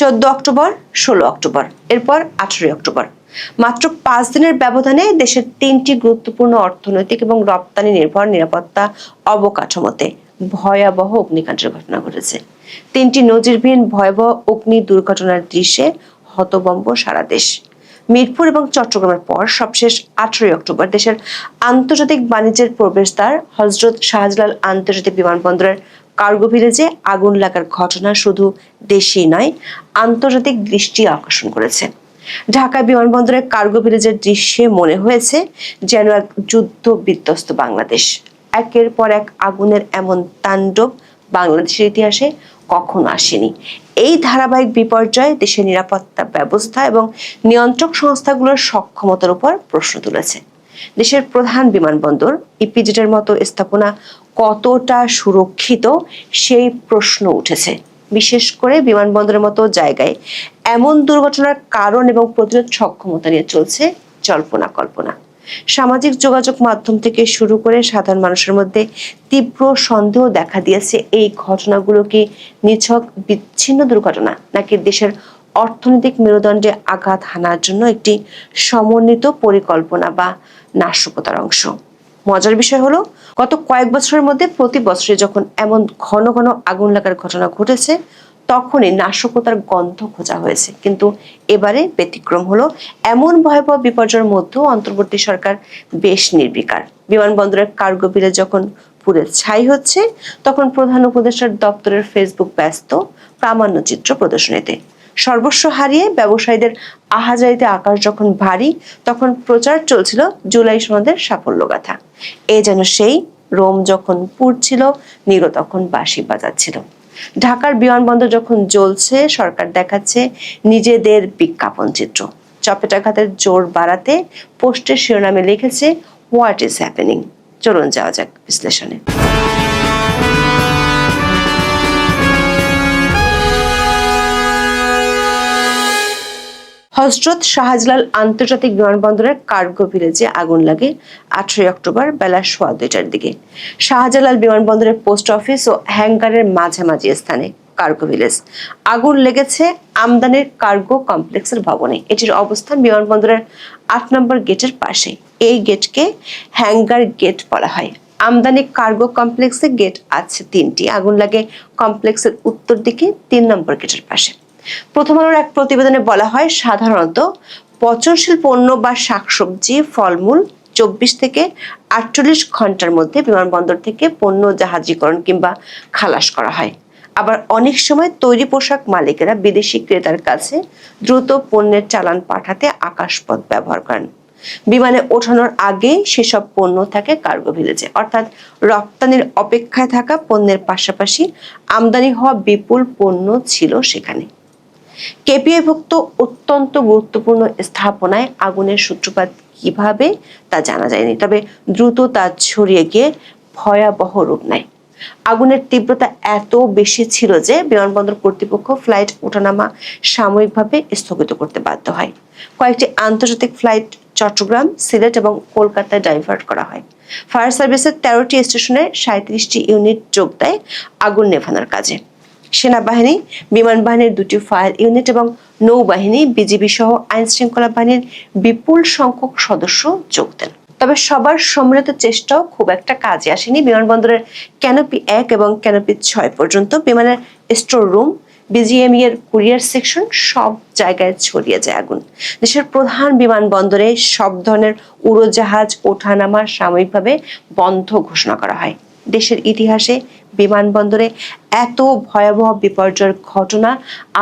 14 October, 16 October, এরপর 18 October. মাত্র 5 দিনের ব্যবধানে দেশের 3টি গুরুত্বপূর্ণ অর্থনৈতিক এবং রপ্তানি নির্ভর নিরাপত্তা অবকাঠামোতে ভয়াবহ অগ্নিকাণ্ডের ঘটনা ঘটেছে। 3টি নজিরবিহীন ভয়াবহ অগ্নি দুর্ঘটনার দৃশ্যে হতভম্ব সারা দেশ। মিরপুর এবং চট্টগ্রামের পর সবশেষ 18 অক্টোবর দেশের আন্তর্জাতিক বাণিজ্যের প্রবেশদ্বার হযরত শাহজালাল আন্তর্জাতিক বিমানবন্দরের কার্গো ভিলেজে আগুন লাগার ঘটনা শুধু দেশেই নয়, আন্তর্জাতিক দৃষ্টি আকর্ষণ করেছে। ঢাকা বিমানবন্দরের কার্গো ভিলেজের দৃশ্যে মনে হয়েছে যেন এক যুদ্ধ বিধ্বস্ত বাংলাদেশ। একের পর এক আগুনের এমন তাণ্ডব বাংলাদেশের ইতিহাসে কখনো আসেনি। এই ধারাবাহিক বিপর্যয় দেশের নিরাপত্তা ব্যবস্থা এবং নিয়ন্ত্রক সংস্থাগুলোর সক্ষমতার উপর প্রশ্ন তুলেছে। দেশের প্রধান বিমানবন্দর ইপিজেডের মতো স্থাপনা কতটা সুরক্ষিত সেই প্রশ্ন উঠেছে। বিশেষ করে বিমানবন্দরের মতো জায়গায় এমন দুর্ঘটনার কারণ এবং প্রতিরোধ সক্ষমতা নিয়ে চলছে জল্পনা কল্পনা। সামাজিক যোগাযোগ মাধ্যম থেকে শুরু করে সাধারণ মানুষের মধ্যে তীব্র সন্দেহ দেখা দিয়েছে এই ঘটনাগুলো কি নিছক বিচ্ছিন্ন দুর্ঘটনা নাকি দেশের অর্থনৈতিক মেরুদণ্ডে আঘাত হানার জন্য একটি সমন্বিত পরিকল্পনা বা নাশকতার অংশ। মজার বিষয় হলো গত কয়েক বছরের মধ্যে প্রতি বছরে যখন এমন ঘন ঘন আগুন লাগার ঘটনা ঘটেছে তখনই নাশকতার গন্ধ খোঁজা হয়েছে, কিন্তু এবারে ব্যতিক্রম হলো এমন ভয়াবহ বিপর্যয়ের মধ্যেও অন্তর্বর্তী সরকার বেশ নির্বিকার। বিমানবন্দরের কার্গো ভিলেজ যখন পুড়ে ছাই হচ্ছে তখন প্রধান উপদেষ্টার দপ্তরের ফেসবুক ব্যস্ত প্রামাণ্য চিত্র প্রদর্শনীতে। সর্বস্ব হারিয়ে ব্যবসায়ীদের আহাজারিতে আকাশ যখন ভারী তখন প্রচার চলছিল জুলাই সনদের সাফল্যগাথা। এ যেন সেই রোম যখন পুড়ছিল নীরো তখন বাঁশি বাজাচ্ছিল। ঢাকার বিমানবন্দর যখন জ্বলছে সরকার দেখাচ্ছে নিজেদের বিজ্ঞাপন চিত্র। চপেটাঘাতের জোর বাড়াতে পোস্টের শিরোনামে লিখেছে হোয়াট ইজ হ্যাপেনিং। চলুন যাওয়া যাক বিশ্লেষণে। হযরত শাহজালাল আন্তর্জাতিক বিমানবন্দরের কার্গো ভিলেজে আগুন লাগে 18 অক্টোবর বেলা 2:15টার দিকে। শাহজালাল বিমানবন্দরের পোস্ট অফিস ও হ্যাঙ্গারের মাঝামাঝি স্থানে কার্গো ভিলেজ। আগুন লেগেছে আমদানির কার্গো কমপ্লেক্সের ভবনে। এটির অবস্থান বিমানবন্দরের 8 নম্বর গেটের পাশে। এই গেটকে হ্যাঙ্গার গেট বলা হয়। আমদানি কার্গো কমপ্লেক্সে গেট আছে 3টি। আগুন লাগে কমপ্লেক্সের উত্তর দিকে 3 নম্বর গেটের পাশে। প্রথম আলোর এক প্রতিবেদনে বলা হয় সাধারণত পচনশীল পণ্য বা শাকসবজি ফলমূল 24 থেকে 48 ঘন্টার মধ্যে বিমানবন্দর থেকে পণ্য জাহাজীকরণ কিংবা খালাস করা হয়। আবার অনেক সময় তৈরি পোশাক মালিকেরা বিদেশি ক্রেতার কাছে দ্রুত পণ্যের চালান পাঠাতে আকাশপথ ব্যবহার করেন। বিমানে ওঠানোর আগে সেসব পণ্য থাকে কার্গো ভিলেজে, অর্থাৎ রপ্তানির অপেক্ষায় থাকা পণ্যের পাশাপাশি আমদানি হওয়া বিপুল পণ্য ছিল সেখানে। কেপিআইভুক্ত অত্যন্ত গুরুত্বপূর্ণ স্থাপনায় আগুনের সূত্রপাত কিভাবে তা জানা যায়নি, তবে দ্রুত তা ছড়িয়ে গিয়ে ভয়াবহ রূপ নেয়। আগুনের তীব্রতা এত বেশি ছিল যে বিমানবন্দর কর্তৃপক্ষ ফ্লাইট ওঠানামা সাময়িকভাবে স্থগিত করতে বাধ্য হয়। কয়েকটি আন্তর্জাতিক ফ্লাইট চট্টগ্রাম, সিলেট এবং কলকাতায় ডাইভার্ট করা হয়। ফায়ার সার্ভিসের 13টি স্টেশনে 37টি ইউনিট যোগ দেয় আগুন নেভানোর কাজে। সেনাবাহিনী, বিমান বাহিনীর 2টি ফায়ার ইউনিট এবং নৌবাহিনী, বিজিবি সহ আইন শৃঙ্খলা বাহিনীর বিপুল সংখ্যক সদস্য যোগ দেন। তবে সবার সম্মিলিত চেষ্টাও খুব একটা কাজে আসেনি। বিমানবন্দরের ক্যানোপি 1 এবং ক্যানোপি 6 পর্যন্ত, বিমানের স্টোর রুম, বিজিএমই এর কুরিয়ার সেকশন সব জায়গায় ছড়িয়ে যায় আগুন। দেশের প্রধান বিমানবন্দরে সব ধরনের উড়োজাহাজ ওঠানামা সাময়িকভাবে বন্ধ ঘোষণা করা হয়। দেশের ইতিহাসে বিমানবন্দরে এত ভয়াবহ বিপর্যয়ের ঘটনা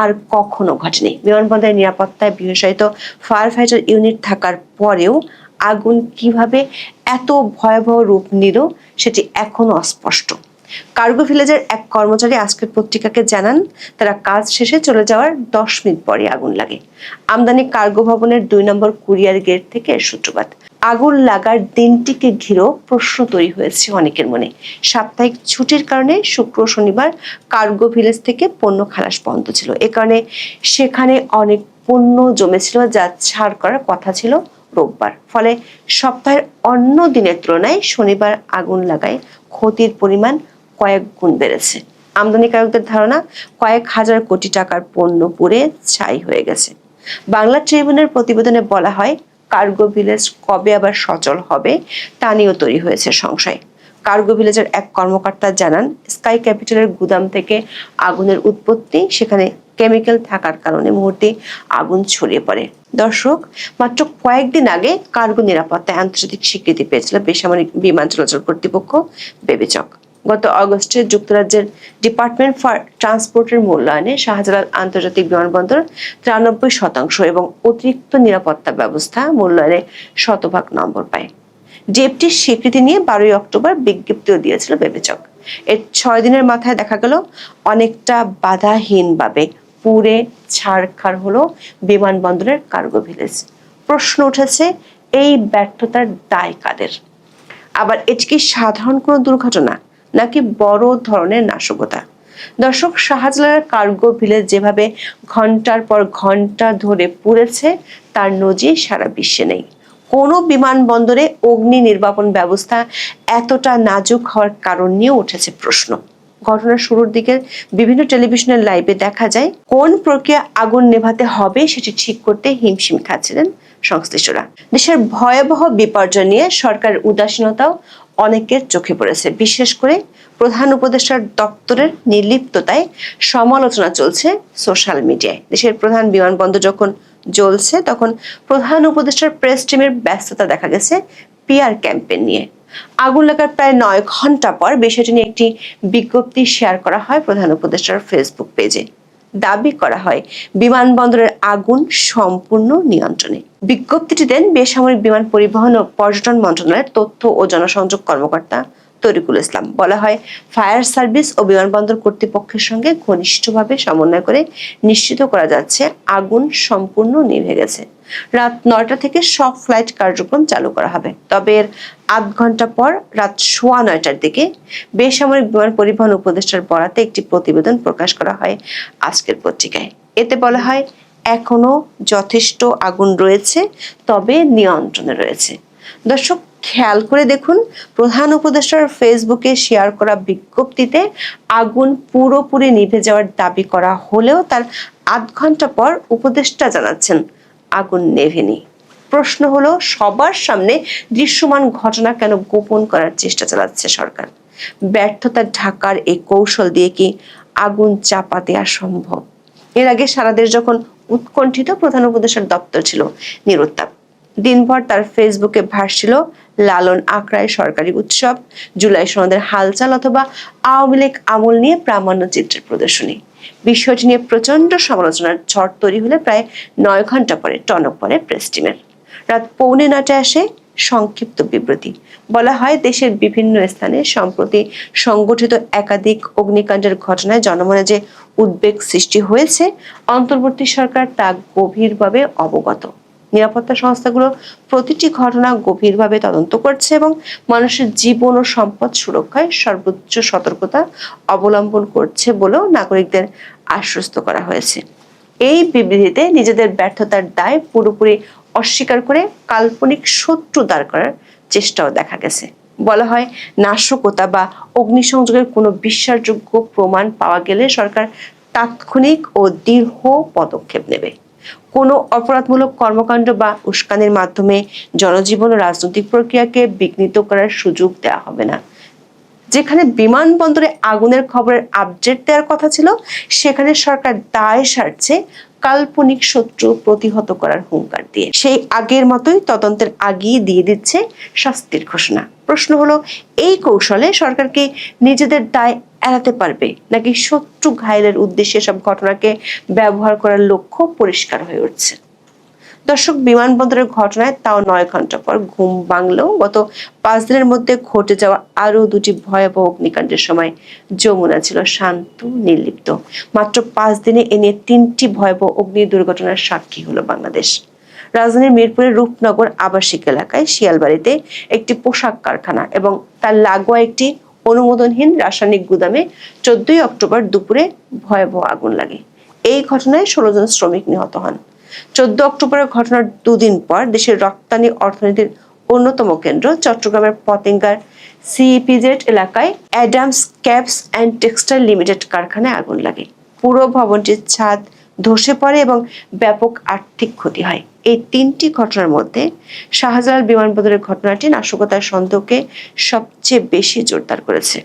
আর কখনো ঘটেনি। বিমানবন্দরের নিরাপত্তায় বিশেষায়িত ফায়ার ফাইটার ইউনিট থাকার পরেও আগুন কিভাবে এত ভয়াবহ রূপ নিল সেটি এখনো অস্পষ্ট। কার্গো ভিলেজের এক কর্মচারী আজকের পত্রিকাকে জানান তারা কাজ শেষে চলে যাওয়ার 10 মিনিট পরে আগুন লাগে। আমদানি কার্গো ভবনের 2 নম্বর কুরিয়ার গেট থেকে সূত্রপাত। আগুন লাগার দিনটিকে ঘিরেও প্রশ্ন তৈরি হয়েছে অনেকের মনে। সাপ্তাহিক ছুটির কারণে শুক্র শনিবার কার্গো ভিলেজ থেকে পণ্য খালাস বন্ধ ছিল। এ কারণে সেখানে অনেক পণ্য জমেছিল যা ছাড় করার কথা ছিল রোববার। ফলে সপ্তাহের অন্য দিনের তুলনায় শনিবার আগুন লাগায় ক্ষতির পরিমাণ কয়েক গুণ বেড়েছে। আমদানিকারকদের ধারণা কয়েক হাজার কোটি টাকার পণ্য পুড়ে ছাই হয়ে গেছে। বাংলা ট্রিবিউনের প্রতিবেদনে বলা হয়, কার্গো ভিলেজ কবে আবার সচল হবে তা নিয়েও তৈরি হয়েছে সংশয়। কার্গো ভিলেজের এক কর্মকর্তা জানান, স্কাই ক্যাপিটালের গুদাম থেকে আগুনের উৎপত্তি, সেখানে কেমিক্যাল থাকার কারণে মুহূর্তে আগুন ছড়িয়ে পড়ে। দর্শক, মাত্র কয়েকদিন আগে কার্গো নিরাপত্তায় আন্তর্জাতিক স্বীকৃতি পেয়েছিল বেসামরিক বিমান চলাচল কর্তৃপক্ষ বিবেচক। গত অগস্টে যুক্তরাজ্যের ডিপার্টমেন্ট ফর ট্রান্সপোর্টের মূল্যায়নে শাহজালাল আন্তর্জাতিক বিমানবন্দর 93% এবং অতিরিক্ত নিরাপত্তা ব্যবস্থা মূল্যায়নে 100% নম্বর পায়। ডিএফটির স্বীকৃতি নিয়ে 12 অক্টোবর বিজ্ঞপ্তিও দিয়েছিল বিবেচক। এর 6 দিনের মাথায় দেখা গেল অনেকটা বাধাহীনভাবে পুড়ে ছারখার হলো বিমানবন্দরের কার্গো ভিলেজ। প্রশ্ন উঠেছে, এই ব্যর্থতার দায় কাদের? আবার এটি কি সাধারণ কোনো দুর্ঘটনা নাকি বড় ধরনের নাশকতা? দর্শক, শাহজালালের কার্গো ভিলেজ যেভাবে ঘন্টার পর ঘন্টা ধরে পুড়েছে তার নজির সারা বিশ্বে নেই। কোনো বিমানবন্দরে অগ্নি নির্বাপন ব্যবস্থা এতটা নাজুক হওয়ার কারণ নিয়ে উঠেছে প্রশ্ন। ঘটনার শুরুর দিকে বিভিন্ন টেলিভিশনের লাইভে দেখা যায় কোন প্রক্রিয়া আগুন নেভাতে হবে সেটি ঠিক করতে হিমশিম খাচ্ছিলেন সংশ্লিষ্টরা। দেশের ভয়াবহ বিপর্যয় নিয়ে সরকারের উদাসীনতাও অনেকের চোখে পড়েছে। বিশেষ করে প্রধান উপদেষ্টার দপ্তরের নির্লিপ্ততায় সমালোচনা চলছে সোশ্যাল মিডিয়ায়। দেশের প্রধান বিমানবন্দর যখন জ্বলছে তখন প্রধান উপদেষ্টার প্রেস টিমের ব্যস্ততা দেখা গেছে পিআর ক্যাম্পেইন নিয়ে। আগুন লাগার প্রায় 9 ঘন্টা পর বিষয়টি নিয়ে একটি বিজ্ঞপ্তি শেয়ার করা হয় প্রধান উপদেষ্টার ফেসবুক পেজে। দাবি করা হয় বিমানবন্দরের আগুন সম্পূর্ণ নিয়ন্ত্রণে। বিজ্ঞপ্তিটি দেন বেসামরিক বিমান পরিবহন ও পর্যটন মন্ত্রণালয়ের তথ্য ও জনসংযোগ কর্মকর্তা তরিকুল ইসলাম। বলা হয়, ফায়ার সার্ভিস ও বিমানবন্দর কর্তৃপক্ষের সঙ্গে ঘনিষ্ঠভাবে সমন্বয় করে নিশ্চিত করা যাচ্ছে আগুন সম্পূর্ণ নিভে গেছে। রাত 9টা থেকে সব ফ্লাইট কার্যক্রম চালু করা হবে। তবে এর আধ ঘন্টা পর রাত 9:15টার দিকে বেসামরিক বিমান পরিবহন উপদেষ্টার বরাতে একটি প্রতিবেদন প্রকাশ করা হয় আজকের পত্রিকায়। এতে বলা হয়, এখনো যথেষ্ট আগুন রয়েছে, তবে নিয়ন্ত্রণে রয়েছে। দর্শক, খেয়াল করে দেখুন, প্রধান উপদেষ্টার ফেসবুকে শেয়ার করা বিজ্ঞপ্তিতে আগুন পুরোপুরি নিভে যাওয়ার দাবি করা হলেও তার আধ ঘন্টা পর উপদেষ্টা জানাচ্ছেন আগুন নেভেনি। প্রশ্ন হলো, সবার সামনে দৃশ্যমান ঘটনা কেন গোপন করার চেষ্টা চালাচ্ছে সরকার? ব্যর্থতা ঢাকার এই কৌশল দিয়ে কি আগুন চাপা দেওয়া সম্ভব? এর আগে সারা দেশ যখন উৎকণ্ঠিত, প্রধান উপদেষ্টার দপ্তর ছিল নিরুত্তাপ। দিনভর তার ফেসবুকে ভাসছিল লালন আখড়ায় সরকারি উৎসব, জুলাই সনদের হালচাল অথবা আওয়ামী লীগ আমল নিয়ে প্রামাণ্য চিত্রের প্রদর্শনী। বিষয়টি নিয়ে প্রচন্ড সমালোচনার ঝড় তৈরি হলে প্রায় 9 ঘন্টা পরে টনক পড়ে প্রেস টিমের। রাত 8:45টায় আসে সংক্ষিপ্ত বিবৃতি। বলা হয়, দেশের বিভিন্ন স্থানে সম্প্রতি সংগঠিত একাধিক অগ্নিকাণ্ডের ঘটনায় জনমনে যে উদ্বেগ সৃষ্টি হয়েছে, অন্তর্বর্তী সরকার তা গভীরভাবে অবগত। নিরাপত্তা সংস্থাগুলো প্রতিটি ঘটনা গভীরভাবে তদন্ত করছে এবং মানুষের জীবন ও সম্পদ সুরক্ষায় সর্বোচ্চ সতর্কতা অবলম্বন করছে বলেও নাগরিকদের আশ্বস্ত করা হয়েছে। এই বিবৃতিতে নিজেদের ব্যর্থতার দায় পুরোপুরি অস্বীকার করে কাল্পনিক শত্রু দাঁড় করার চেষ্টাও দেখা গেছে। বলা হয়, নাশকতা বা অগ্নিসংযোগের কোনো বিশ্বাসযোগ্য প্রমাণ পাওয়া গেলে সরকার তাৎক্ষণিক ও দৃঢ় পদক্ষেপ নেবে। কোনো অপরাধমূলক কর্মকাণ্ড বা উস্কানির মাধ্যমে জনজীবন ও রাজনৈতিক প্রক্রিয়াকে বিঘ্নিত করার সুযোগ দেওয়া হবে না। যেখানে বিমানবন্দরে আগুনের খবরের আপডেট দেওয়ার কথা ছিল, সেখানে সরকার দায় সারছে কাল্পনিক শত্রু প্রতিহত করার হুঙ্কার দিয়ে। সেই আগের মতোই তদন্তের আগিয়ে দিয়ে দিচ্ছে শাস্তির ঘোষণা। প্রশ্ন হলো, এই কৌশলে সরকারকে নিজেদের দায় এড়াতে পারবে নাকি শত্রু ঘায়েলের উদ্দেশ্যে সব ঘটনাকে ব্যবহার করার লক্ষ্য পরিষ্কার হয়ে উঠছে। দর্শক, বিমানবন্দরের ঘটনায় তাও 9 ঘন্টা পর ঘুম ভাঙলেও গত 5 দিনের মধ্যে ঘটে যাওয়া আরো 2টি ভয়াবহ অগ্নিকাণ্ডের সময় যমুনা ছিল শান্ত, নির্লিপ্ত। মাত্র 5 দিনে এ নিয়ে 3টি ভয়াবহ অগ্নি দুর্ঘটনার সাক্ষী হলো বাংলাদেশ। রাজধানীর মিরপুরের রূপনগর আবাসিক এলাকায় শিয়ালবাড়িতে একটি পোশাক কারখানা এবং তার লাগোয়া একটি অনুমোদনহীন রাসায়নিক গুদামে 14 অক্টোবর দুপুরে ভয়াবহ আগুন লাগে। এই ঘটনায় 16 জন শ্রমিক নিহত হন। 14 অক্টোবরের ঘটনার 2 দিন পর দেশের রপ্তানি অর্থনীতির অন্যতম কেন্দ্র চট্টগ্রামের পতেঙ্গার সিইপিজেড এলাকায় Adams caps and textile limited কারখানায় আগুন লাগে। পুরো ভবনটির ছাদ ধসে পড়ে এবং ব্যাপক আর্থিক ক্ষতি হয়। এই তিনটি ঘটনার মধ্যে শাহজালাল বিমানবন্দরের ঘটনাটি নাশকতার সন্দেহকে সবচেয়ে বেশি জোরদার করেছে।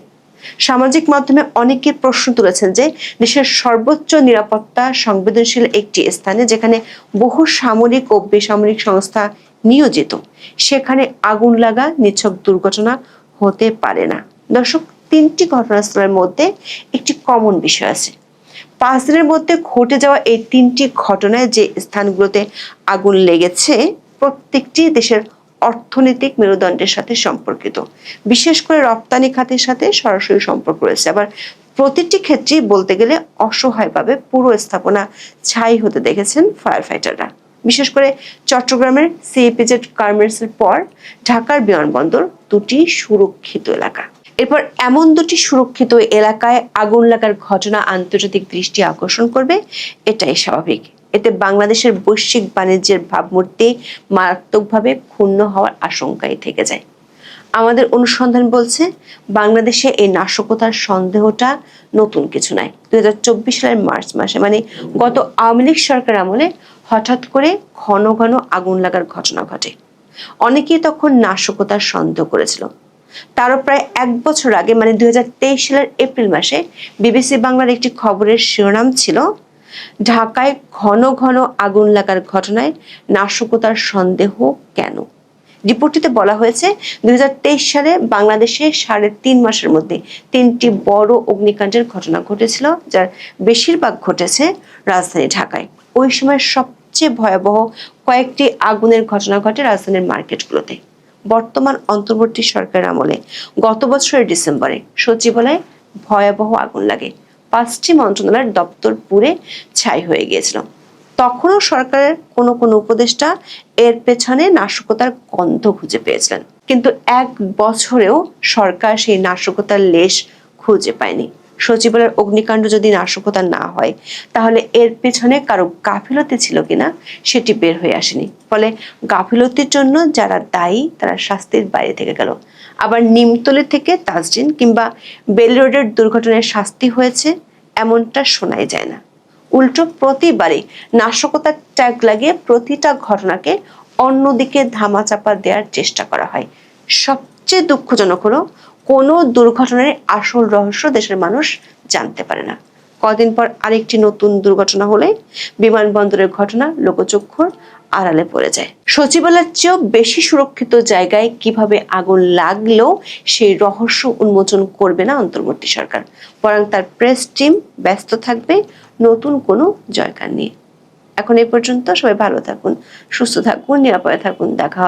সামাজিক মাধ্যমে অনেকে প্রশ্ন তুলেছেন যে দেশের সর্বোচ্চ নিরাপত্তা সংবেদনশীল একটি স্থানে যেখানে বহু সামরিক ও বেসামরিক সংস্থা নিয়োজিত, সেখানে আগুন লাগা নিছক দুর্ঘটনা হতে পারে না। দর্শক, তিনটি ঘটনাস্থলের মধ্যে একটি কমন বিষয় আছে। 5 দিনের মধ্যে ঘটে যাওয়া এই তিনটি ঘটনায় যে স্থানগুলোতে আগুন লেগেছে প্রত্যেকটি দেশের অর্থনৈতিক মেরুদণ্ডের সাথে সম্পর্কিত, বিশেষ করে রপ্তানি খাতের সাথে সরাসরি সম্পর্ক রয়েছে। আবার প্রতিটি ক্ষেত্রেই বলতে গেলে অসহায়ভাবে পুরো স্থাপনা ছাই হতে দেখেছেন ফায়ার ফাইটাররা। বিশেষ করে চট্টগ্রামের সিইপিজেড গার্মেন্টসের পর ঢাকার বিমানবন্দর দুটি সুরক্ষিত এলাকা। এরপর এমন দুটি সুরক্ষিত এলাকায় আগুন লাগার ঘটনা আন্তর্জাতিক দৃষ্টি আকর্ষণ করবে, এটাই স্বাভাবিক। এতে বাংলাদেশের বৈশ্বিক বাণিজ্যের ভাবমূর্তি মারাত্মকভাবে ক্ষুণ্ণ হওয়ার আশঙ্কাই থেকে যায়। আমাদের অনুসন্ধান বলছে বাংলাদেশে এই নাশকতার সন্দেহটা নতুন কিছু নয়। 2024 সালের মার্চ মাসে, মানে গত আওয়ামী লীগ সরকার আমলে হঠাৎ করে ঘন ঘন আগুন লাগার ঘটনা ঘটে। অনেকেই তখন নাশকতার সন্দেহ করেছিল। তারও প্রায় 1 বছর আগে, মানে 2023 সালের এপ্রিল মাসে বিবিসি বাংলার একটি খবরের শিরোনাম ছিল ঢাকায় ঘন ঘন আগুন লাগার ঘটনায় নাশকতার সন্দেহ কেন। রিপোর্টটিতে বলা হয়েছে 2023 সালে বাংলাদেশে 3.5 মাসের মধ্যে 3টি বড় অগ্নিকাণ্ডের ঘটনা ঘটেছিল, যার বেশিরভাগ ঘটেছে রাজধানী ঢাকায়। ওই সময় সবচেয়ে ভয়াবহ কয়েকটি আগুনের ঘটনা ঘটে রাজধানীর মার্কেটগুলোতে। বর্তমান অন্তর্বর্তী সরকারের আমলে গত বছরের ডিসেম্বরে সচিবালয়ে ভয়াবহ আগুন লাগে। 5টি মন্ত্রণালয়ের দপ্তর পুড়ে ছাই হয়ে গিয়েছিল। তখনও সরকারের কোনো উপদেষ্টা এর পেছনে নাশকতার গন্ধ খুঁজে পেয়েছিলেন, কিন্তু 1 বছরেও সরকার সেই নাশকতার লেশ খুঁজে পায়নি। সচিবালয়ের অগ্নিকাণ্ড যদি নাশকতা না হয়, তাহলে এর পেছনে কারো গাফিলতি ছিল কিনা সেটি বের হয়ে আসেনি। ফলে গাফিলতির জন্য যারা দায়ী তারা শাস্তির বাইরে থেকে গেল। আবার নিমতলী থেকে তাজরিন কিংবা বেলি রোডের দুর্ঘটনায় শাস্তি হয়েছে এমনটা শোনাই যায় না। উল্টো প্রতিবারই নাশকতার ট্যাগ লাগিয়ে প্রতিটা ঘটনাকে অন্যদিকে ধামাচাপা দেওয়ার চেষ্টা করা হয়। সবচেয়ে দুঃখজনক হলো কোনো দুর্ঘটনার আসল রহস্য দেশের মানুষ জানতে পারে না। কদিন পর আরেকটি নতুন দুর্ঘটনা হলে বিমানবন্দরের ঘটনা লোকচক্ষুর আড়ালে পড়ে যায়। সচিবালয়ের চেয়েও বেশি সুরক্ষিত জায়গায় কিভাবে আগুন লাগলেও সেই রহস্য উন্মোচন করবে না অন্তর্বর্তী সরকার, বরং তার প্রেস টিম ব্যস্ত থাকবে নতুন কোনো জয়গান নিয়ে। এখন এই পর্যন্ত, সবাই ভালো থাকুন, সুস্থ থাকুন, নিরাপদে থাকুন। দেখা